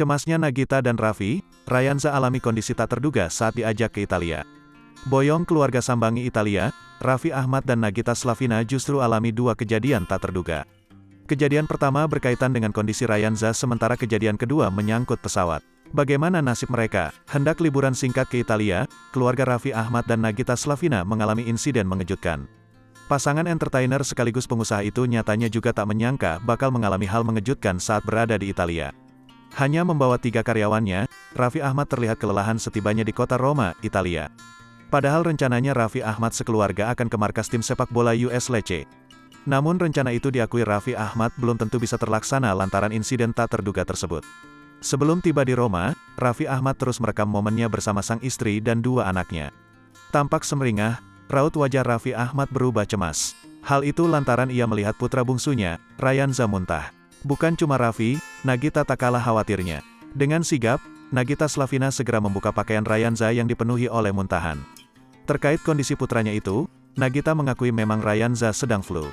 Cemasnya Nagita dan Raffi, Ryanza alami kondisi tak terduga saat diajak ke Italia. Boyong keluarga sambangi Italia, Raffi Ahmad dan Nagita Slavina justru alami dua kejadian tak terduga. Kejadian pertama berkaitan dengan kondisi Ryanza sementara kejadian kedua menyangkut pesawat. Bagaimana nasib mereka? Hendak liburan singkat ke Italia, keluarga Raffi Ahmad dan Nagita Slavina mengalami insiden mengejutkan. Pasangan entertainer sekaligus pengusaha itu nyatanya juga tak menyangka bakal mengalami hal mengejutkan saat berada di Italia. Hanya membawa 3 karyawannya, Raffi Ahmad terlihat kelelahan setibanya di kota Roma, Italia. Padahal rencananya Raffi Ahmad sekeluarga akan ke markas tim sepak bola US Lecce. Namun rencana itu diakui Raffi Ahmad belum tentu bisa terlaksana lantaran insiden tak terduga tersebut. Sebelum tiba di Roma, Raffi Ahmad terus merekam momennya bersama sang istri dan 2 anaknya. Tampak semeringah, raut wajah Raffi Ahmad berubah cemas. Hal itu lantaran ia melihat putra bungsunya, Ryanza muntah. Bukan cuma Raffi, Nagita tak kalah khawatirnya. Dengan sigap, Nagita Slavina segera membuka pakaian Ryanza yang dipenuhi oleh muntahan. Terkait kondisi putranya itu, Nagita mengakui memang Ryanza sedang flu.